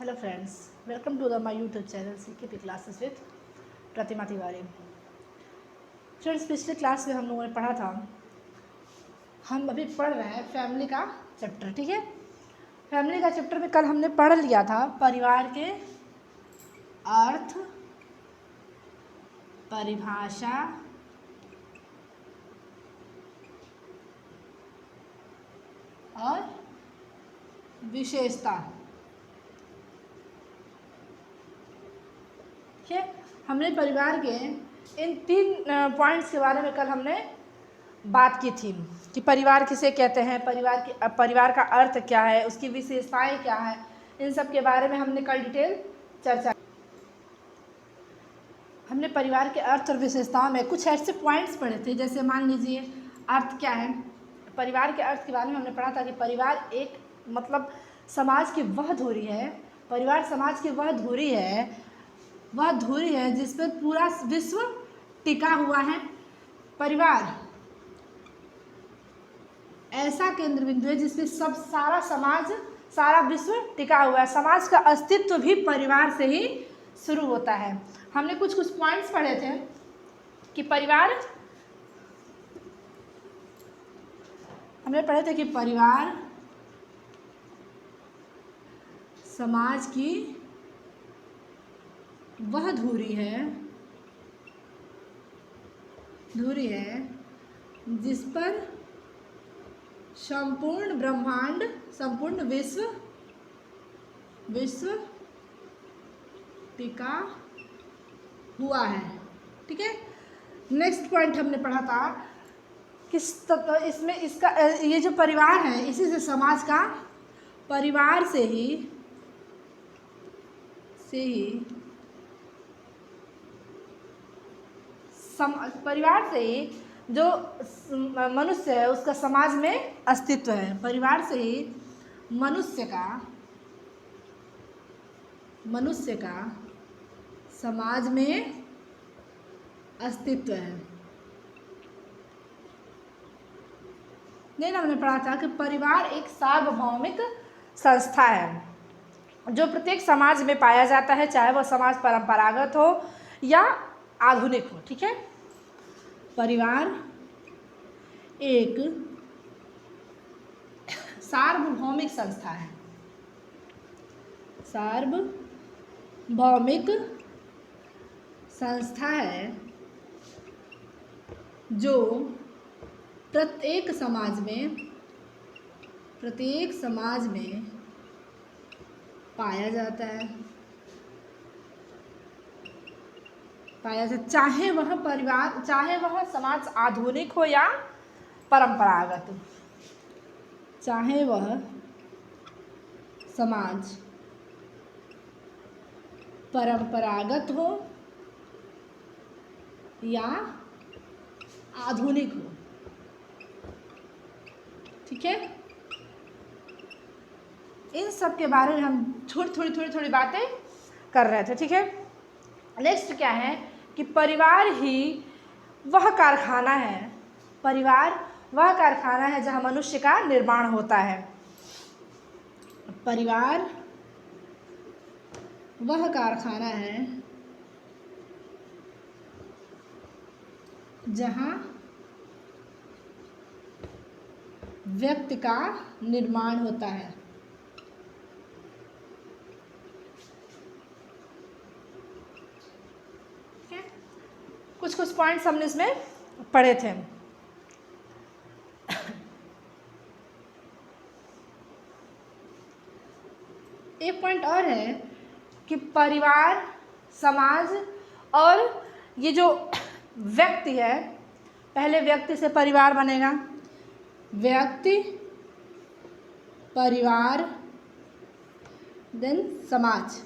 Hello friends, welcome to the my YouTube channel CKP classes with Pratima Tiwari. Friends, पिछले class में हम लोगों ने पढ़ा था, हम अभी पढ़ रहे हैं फैमिली का चैप्टर। ठीक है, फैमिली का चैप्टर में कल हमने पढ़ लिया था परिवार के अर्थ, परिभाषा और विशेषता। ठीक है, हमने परिवार के इन 3 पॉइंट्स के बारे में कल हमने बात की थी कि परिवार किसे कहते हैं, परिवार का अर्थ क्या है, उसकी विशेषताएं क्या है, इन सब के बारे में हमने कल डिटेल चर्चा। हमने परिवार के अर्थ और विशेषताओं में कुछ ऐसे पॉइंट्स पढ़े थे, जैसे मान लीजिए अर्थ क्या है। परिवार के अर्थ के बारे में हमने पढ़ा था कि परिवार एक मतलब समाज की वह धुरी है, परिवार समाज की वह धुरी है जिस पर पूरा विश्व टिका हुआ है। परिवार ऐसा केंद्र बिंदु है जिसमें सारा समाज, सारा विश्व टिका हुआ है। समाज का अस्तित्व भी परिवार से ही शुरू होता है। हमने कुछ पॉइंट्स पढ़े थे कि परिवार समाज की वह धुरी है जिस पर संपूर्ण ब्रह्मांड, संपूर्ण विश्व टिका हुआ है। ठीक है, नेक्स्ट पॉइंट हमने पढ़ा था कि इसमें इसका ये जो परिवार है, इसी से समाज का परिवार से ही जो मनुष्य है उसका समाज में अस्तित्व है। परिवार से ही मनुष्य का समाज में अस्तित्व है। नहीं, हमने पढ़ा था कि परिवार एक सार्वभौमिक संस्था है जो प्रत्येक समाज में पाया जाता है, चाहे वह समाज परंपरागत हो या आधुनिक हो। ठीक है, परिवार एक सार्वभौमिक संस्था है, सार्वभौमिक संस्था है जो प्रत्येक समाज में पाया जाता है, चाहे वह समाज आधुनिक हो या परंपरागत, चाहे वह समाज परंपरागत हो या आधुनिक हो। ठीक है, इन सब के बारे में हम थोड़ी बातें कर रहे थे। ठीक है, नेक्स्ट क्या है कि परिवार ही वह कारखाना है जहाँ मनुष्य का निर्माण होता है। परिवार वह कारखाना है जहाँ व्यक्ति का निर्माण होता है। कुछ पॉइंट्स हमने इसमें पढ़े थे। एक पॉइंट और है कि परिवार, समाज और ये जो व्यक्ति है, पहले व्यक्ति से परिवार बनेगा, व्यक्ति, परिवार, देन समाज।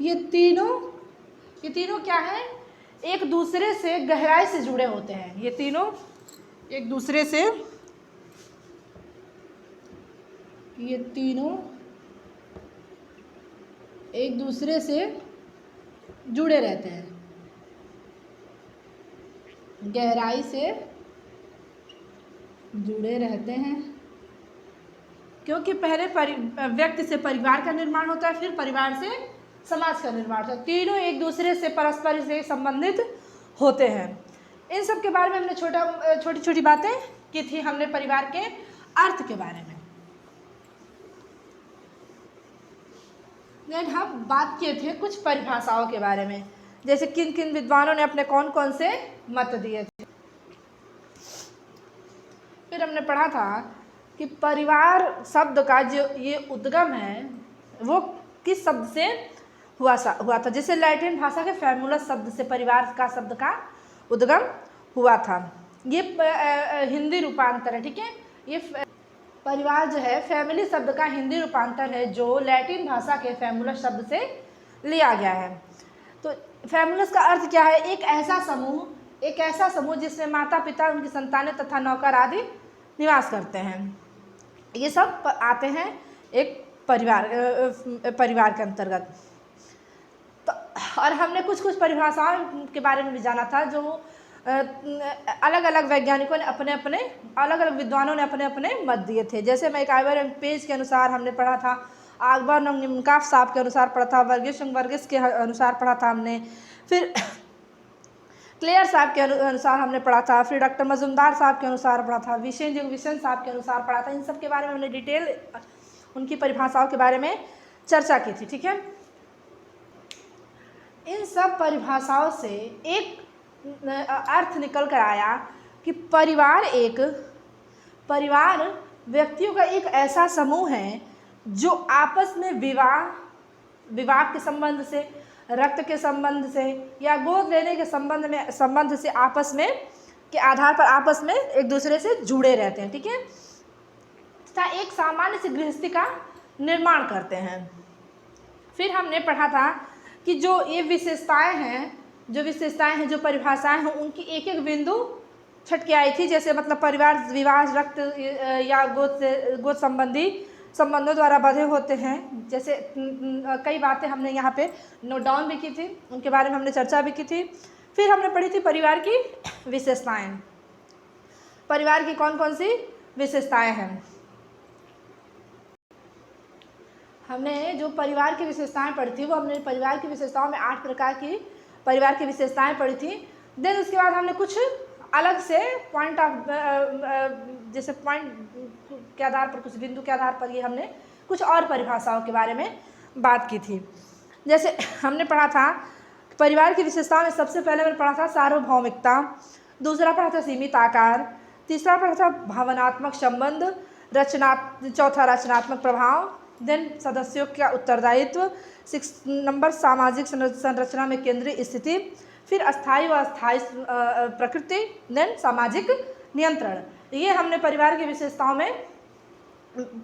ये तीनों क्या है, एक दूसरे से गहराई से जुड़े होते हैं। ये तीनों एक दूसरे से जुड़े रहते हैं, गहराई से जुड़े रहते हैं। क्योंकि पहले व्यक्ति से परिवार का निर्माण होता है, फिर परिवार से समाज का निर्माण होता है। तीनों एक दूसरे से परस्पर से संबंधित होते हैं। इन सब के बारे में हमने छोटी छोटी बातें की थी हमने परिवार के अर्थ के बारे में। देन हम बात किए थे कुछ परिभाषाओं के बारे में, जैसे किन किन विद्वानों ने अपने कौन कौन से मत दिए थे। फिर हमने पढ़ा था कि परिवार शब्द का जो ये उद्गम है वो किस शब्द से हुआ था। जैसे लैटिन भाषा के फैमुलस शब्द से परिवार का शब्द का उद्गम हुआ था। ये हिंदी रूपांतर है, ठीक है। ये परिवार जो है फैमिली शब्द का हिंदी रूपांतर है जो लैटिन भाषा के फैमुलस शब्द से लिया गया है। तो फैमुलस का अर्थ क्या है? एक ऐसा समूह जिसमें माता पिता, उनकी संतानें तथा नौकर आदि निवास करते हैं। ये सब आते हैं एक परिवार के अंतर्गत। तो और हमने कुछ परिभाषाओं के बारे में भी जाना था जो अलग अलग वैज्ञानिकों ने अलग अलग विद्वानों ने अपने अपने मत दिए थे। जैसे मैकाइवर पेज के अनुसार हमने पढ़ा था, अकबर निमकाफ साहब के अनुसार पढ़ा था, वर्गीस के अनुसार पढ़ा था हमने, फिर क्लेयर साहब के अनुसार हमने पढ़ा था, फिर डॉक्टर मजुमदार साहब के अनुसार पढ़ा था, विशन साहब के अनुसार पढ़ा था। इन सब के बारे में हमने डिटेल उनकी परिभाषाओं के बारे में चर्चा की थी, ठीक है। इन सब परिभाषाओं से एक अर्थ निकल कर आया कि परिवार व्यक्तियों का एक ऐसा समूह है जो आपस में विवाह के संबंध से, रक्त के संबंध से या गोद लेने के संबंध से आपस में के आधार पर आपस में एक दूसरे से जुड़े रहते हैं, ठीक है, तथा एक सामान्य सी गृहस्थी का निर्माण करते हैं। फिर हमने पढ़ा था कि जो ये विशेषताएं हैं, जो परिभाषाएं हैं, उनकी एक एक बिंदु छट के आई थी। जैसे मतलब परिवार विवाह, रक्त या गोद संबंधों द्वारा बंधे होते हैं। जैसे कई बातें हमने यहाँ पे नोट डाउन भी की थी, उनके बारे में हमने चर्चा भी की थी। फिर हमने पढ़ी थी परिवार की विशेषताएं। परिवार की कौन कौन सी विशेषताएं हैं। हमने जो परिवार की विशेषताएं पढ़ी थी वो हमने परिवार की विशेषताओं में 8 प्रकार की परिवार की विशेषताएं पढ़ी थी। देन उसके बाद हमने कुछ अलग से जैसे पॉइंट के आधार पर, कुछ बिंदु के आधार पर ये हमने कुछ और परिभाषाओं के बारे में बात की थी। जैसे हमने पढ़ा था परिवार की विशेषताओं में सबसे पहले मैंने पढ़ा था सार्वभौमिकता, दूसरा पढ़ा था सीमित आकार, तीसरा पढ़ा था भावनात्मक संबंध, चौथा रचनात्मक प्रभाव, देन सदस्यों का उत्तरदायित्व, 6 नंबर सामाजिक संरचना में केंद्रीय स्थिति, फिर अस्थायी व अस्थायी प्रकृति, देन सामाजिक नियंत्रण। ये हमने परिवार की विशेषताओं में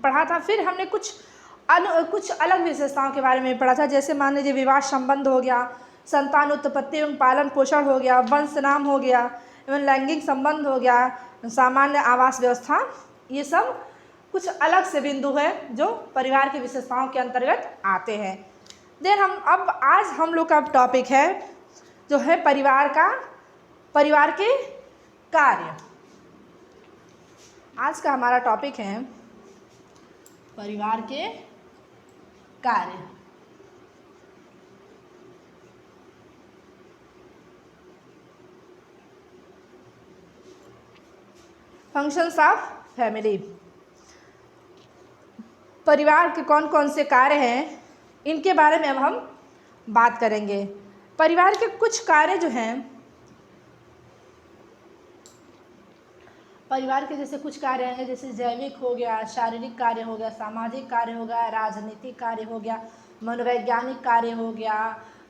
पढ़ा था। फिर हमने कुछ अलग विशेषताओं के बारे में पढ़ा था। जैसे मान लीजिए विवाह संबंध हो गया, संतान उत्पत्ति एवं पालन पोषण हो गया, वंश नाम हो गया, एवं लैंगिक संबंध हो गया, सामान्य आवास व्यवस्था। ये सब कुछ अलग से बिंदु है जो परिवार की विशेषताओं के अंतर्गत आते हैं। देन आज हम लोग का टॉपिक है जो है परिवार के कार्य। आज का हमारा टॉपिक है परिवार के कार्य। Functions of family. परिवार के कौन कौन से कार्य हैं, इनके बारे में अब हम बात करेंगे। परिवार के कुछ कार्य जो हैं, परिवार के जैसे कुछ कार्य हैं, जैसे जैविक हो गया, शारीरिक कार्य हो गया, सामाजिक कार्य हो गया, राजनीतिक कार्य हो गया, मनोवैज्ञानिक कार्य हो गया,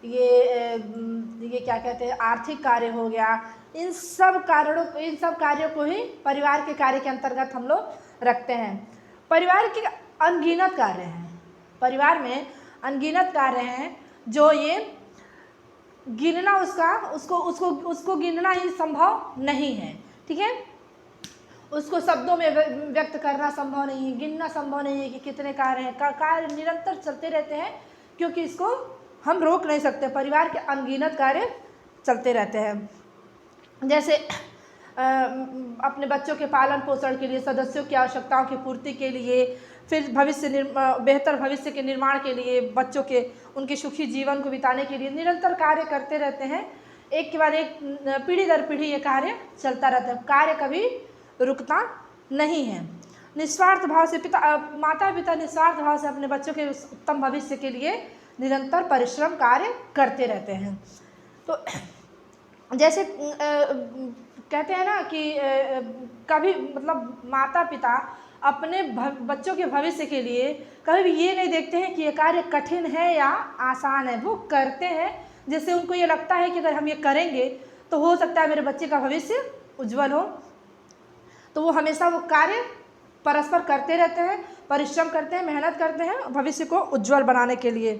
ये क्या कहते हैं, आर्थिक कार्य हो गया। इन सब कार्यों को ही परिवार के कार्य के अंतर्गत हम लोग रखते हैं। परिवार के अनगिनत कार्य हैं, परिवार में अनगिनत कार्य हैं जो ये गिनना उसको गिनना ही संभव नहीं है, ठीक है। उसको शब्दों में व्यक्त करना संभव नहीं है, गिनना संभव नहीं है कि कितने कार्य हैं। कार्य निरंतर चलते रहते हैं क्योंकि इसको हम रोक नहीं सकते। परिवार के अनगिनत कार्य चलते रहते हैं। जैसे अपने बच्चों के पालन पोषण के लिए, सदस्यों की आवश्यकताओं की पूर्ति के लिए, फिर बेहतर भविष्य के निर्माण के लिए, बच्चों के उनके सुखी जीवन को बिताने के लिए निरंतर कार्य करते रहते हैं। एक के बाद एक पीढ़ी दर पीढ़ी ये कार्य चलता रहता है, कार्य कभी रुकता नहीं है। निस्वार्थ भाव से माता पिता निस्वार्थ भाव से अपने बच्चों के उत्तम भविष्य के लिए निरंतर परिश्रम कार्य करते रहते हैं। तो जैसे कहते हैं ना कि कभी मतलब माता पिता अपने बच्चों के भविष्य के लिए कभी भी ये नहीं देखते हैं कि ये कार्य कठिन है या आसान है, वो करते हैं जिससे उनको ये लगता है कि अगर हम ये करेंगे तो हो सकता है मेरे बच्चे का भविष्य उज्जवल हो। तो वो हमेशा वो कार्य परस्पर करते रहते हैं, परिश्रम करते हैं, मेहनत करते हैं भविष्य को उज्जवल बनाने के लिए।